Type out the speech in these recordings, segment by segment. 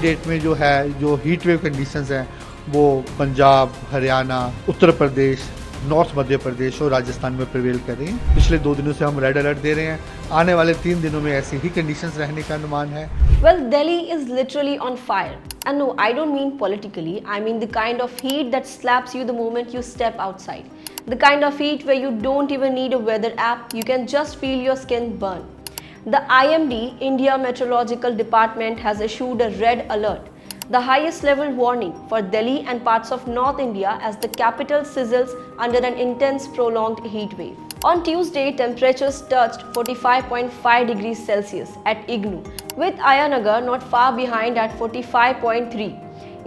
Date में जो heat wave conditions हैं वो पंजाब, हरियाणा, उत्तर प्रदेश, नॉर्थ मध्य प्रदेश और राजस्थान में प्रिवेल कर रही हैं। पिछले 2 दिनों से हम रेड अलर्ट दे रहे हैं। आने वाले 3 दिनों में ऐसी ही कंडीशंस रहने का अनुमान है। Well, Delhi is literally on fire. And no, I don't mean politically. I mean the kind of heat that slaps you the moment you step outside. The kind of heat where you don't even need a weather app, you can just feel your skin burn. The IMD, India Meteorological Department, has issued a red alert, the highest level warning for Delhi and parts of North India as the capital sizzles under an intense prolonged heat wave. On Tuesday, temperatures touched 45.5 degrees Celsius at Ignu, with Ayanagar not far behind at 45.3.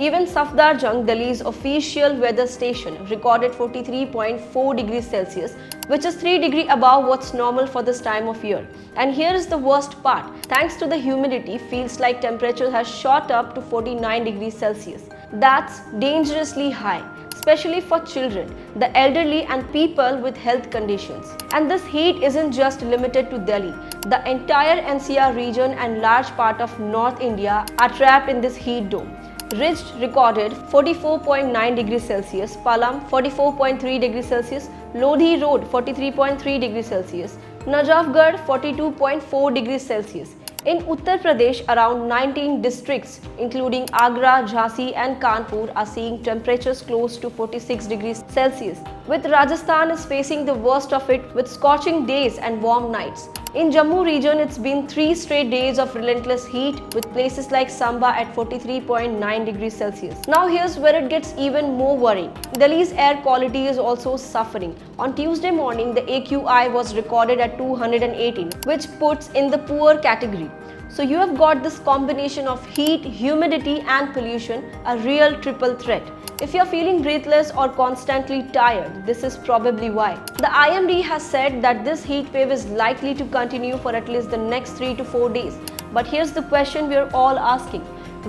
Even Safdarjung, Delhi's official weather station, recorded 43.4 degrees Celsius, which is 3 degrees above what's normal for this time of year. And here is the worst part. Thanks to the humidity, feels like temperature has shot up to 49 degrees Celsius. That's dangerously high, especially for children, the elderly and people with health conditions. And this heat isn't just limited to Delhi. The entire NCR region and large part of North India are trapped in this heat dome. Ridge recorded 44.9 degrees Celsius, Palam 44.3 degrees Celsius, Lodhi Road 43.3 degrees Celsius, Najafgarh 42.4 degrees Celsius. In Uttar Pradesh, around 19 districts, including Agra, Jhansi and Kanpur, are seeing temperatures close to 46 degrees Celsius, with Rajasthan is facing the worst of it with scorching days and warm nights. In Jammu region, it's been 3 straight days of relentless heat, with places like Samba at 43.9 degrees Celsius. Now here's where it gets even more worrying. Delhi's air quality is also suffering. On Tuesday morning, the AQI was recorded at 218, which puts in the poor category. So you have got this combination of heat, humidity and pollution, a real triple threat. If you're feeling breathless or constantly tired, this is probably why. The IMD has said that this heat wave is likely to continue for at least the next 3 to 4 days. But here's the question we're all asking.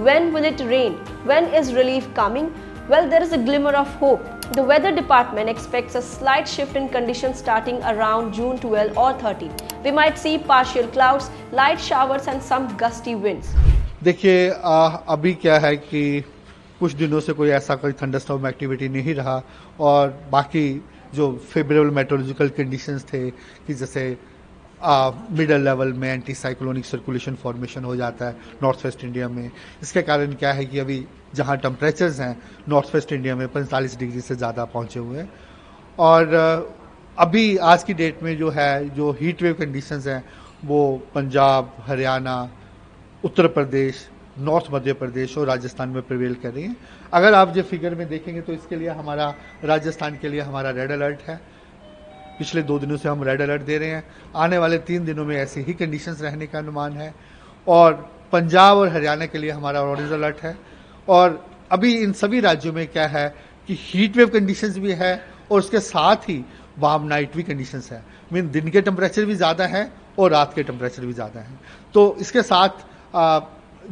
When will it rain? When is relief coming? Well, there is a glimmer of hope. The weather department expects a slight shift in conditions starting around June 12 or 13. We might see partial clouds, light showers and some gusty winds. देखिए अभी क्या है कि कुछ दिनों से कोई ऐसा कोई थंडरस्टॉर्म एक्टिविटी नहीं रहा और बाकी जो फेवरेबल मेट्रोलॉजिकल कंडीशंस थे कि जैसे मिडल लेवल में एंटी साइक्लोनिक सर्कुलेशन फॉर्मेशन हो जाता है नॉर्थ वेस्ट इंडिया में। इसके कारण क्या है कि अभी जहां टेम्परेचर्स हैं नॉर्थ वेस्ट इंडिया में 45 डिग्री से ज़्यादा पहुंचे हुए हैं और अभी आज की डेट में जो हीट वेव कंडीशंस हैं वो पंजाब, हरियाणा, उत्तर प्रदेश, नॉर्थ मध्य प्रदेश और राजस्थान में प्रिवेल कर रही हैं। अगर आप जो फिगर में देखेंगे तो इसके लिए राजस्थान के लिए हमारा रेड अलर्ट है। पिछले 2 दिनों से हम रेड अलर्ट दे रहे हैं। आने वाले 3 दिनों में ऐसी ही कंडीशंस रहने का अनुमान है और पंजाब और हरियाणा के लिए हमारा ऑरेंज अलर्ट है। और अभी इन सभी राज्यों में क्या है कि हीट वेव कंडीशंस भी है और उसके साथ ही वार्म नाइट भी कंडीशंस है। मीन दिन के टेम्परेचर भी ज़्यादा है और रात के टेम्परेचर भी ज़्यादा है। तो इसके साथ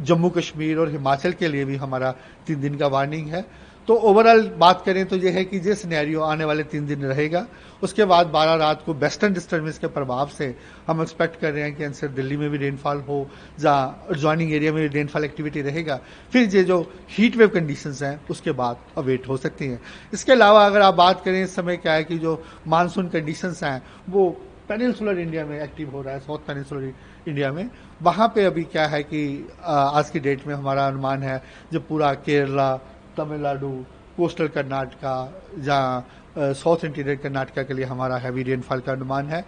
जम्मू कश्मीर और हिमाचल के लिए भी हमारा 3 दिन का वार्निंग है। तो ओवरऑल बात करें तो ये है कि जो सिनेरियो आने वाले 3 दिन रहेगा उसके बाद 12 रात को वेस्टर्न डिस्टर्बेंस के प्रभाव से हम एक्सपेक्ट कर रहे हैं कि आंसर दिल्ली में भी रेनफॉल हो, जहाँ एडजॉइनिंग एरिया में भी रेनफॉल एक्टिविटी रहेगा। फिर ये जो हीट वेव कंडीशंस हैं उसके बाद अवेट हो सकती हैं। इसके अलावा अगर आप बात करें इस समय क्या है कि जो मानसून कंडीशंस हैं वो पेनिनसुलर इंडिया में एक्टिव हो रहा है, साउथ पेनिनसुलर इंडिया में। वहाँ पे अभी क्या है कि आज की डेट में हमारा अनुमान है जो पूरा केरला, तमिलनाडु, कोस्टल कर्नाटका, जहाँ साउथ इंटीरियर कर्नाटका के लिए हमारा हैवी रेनफॉल का अनुमान है।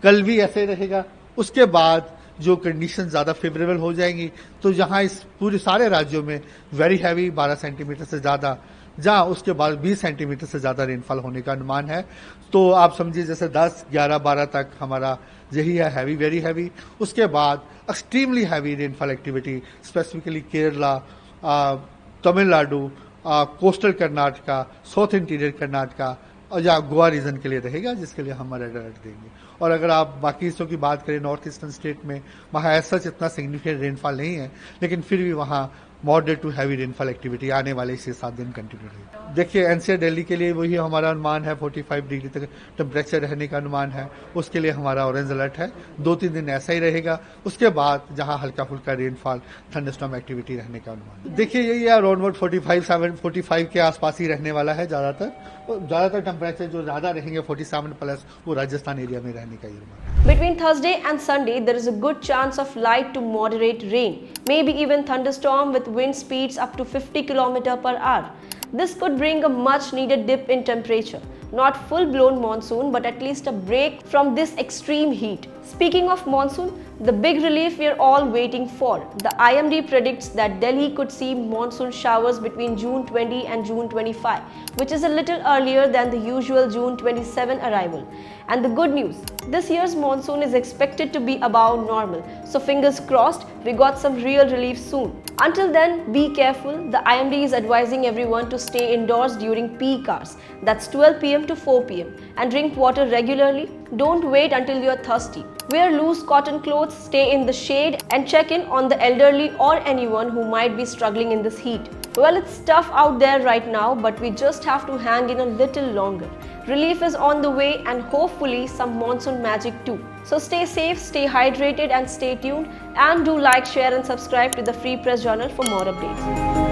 कल भी ऐसे रहेगा। उसके बाद जो कंडीशन ज़्यादा फेवरेबल हो जाएंगी तो जहाँ इस पूरे सारे राज्यों में वेरी हैवी 12 सेंटीमीटर से ज़्यादा, जहाँ उसके बाद 20 सेंटीमीटर से ज़्यादा रेनफॉल होने का अनुमान है। तो आप समझिए जैसे 10, 11, 12 तक हमारा यही है हैवी, वेरी हैवी। उसके बाद extremely heavy rainfall activity specifically Kerala, Tamil Nadu, coastal Karnataka, south interior Karnataka और या गोवा रीजन के लिए रहेगा, जिसके लिए हम रेड अलर्ट देंगे। और अगर आप बाकी हिस्सों की बात करें नॉर्थ ईस्टर्न स्टेट में, वहाँ ऐसा इतना सिग्निफिकेंट रेनफॉल नहीं है, लेकिन फिर भी वहाँ moderate to heavy rainfall activity आने वाले 6-7 दिन कंटिन्यू रहेगी। देखिए एनसीआर दिल्ली के लिए वही हमारा अनुमान है, 45 डिग्री तक टेम्परेचर रहने का अनुमान है, उसके लिए हमारा ऑरेंज अलर्ट है। 2-3 दिन ऐसा ही रहेगा, उसके बाद जहां हल्का फुल्का रेनफॉल थंडरस्टॉर्म एक्टिविटी रहने का अनुमान। देखिए यही अराउंड 45 के आसपास ही रहने वाला है ज़्यादातर टेम्परेचर जो ज़्यादा रहेंगे 47 प्लस वो राजस्थान एरिया में रहने का ही अनुमान। Between Thursday and Sunday, there is a good chance of light to moderate rain, maybe even thunderstorm with wind speeds up to 50 km per hour. This could bring a much needed dip in temperature. Not full blown monsoon, but at least a break from this extreme heat. Speaking of monsoon, the big relief we are all waiting for. The IMD predicts that Delhi could see monsoon showers between June 20 and June 25, which is a little earlier than the usual June 27 arrival. And the good news, this year's monsoon is expected to be above normal, so fingers crossed we got some real relief soon. Until then, be careful. The IMD is advising everyone to stay indoors during peak hours, that's 12 pm to 4 pm, and drink water regularly. Don't wait until you are thirsty. Wear loose cotton clothes, stay in the shade, and check in on the elderly or anyone who might be struggling in this heat. Well, it's tough out there right now, but we just have to hang in a little longer. Relief is on the way and hopefully some monsoon magic too. So stay safe, stay hydrated and stay tuned, and do like, share and subscribe to the Free Press Journal for more updates.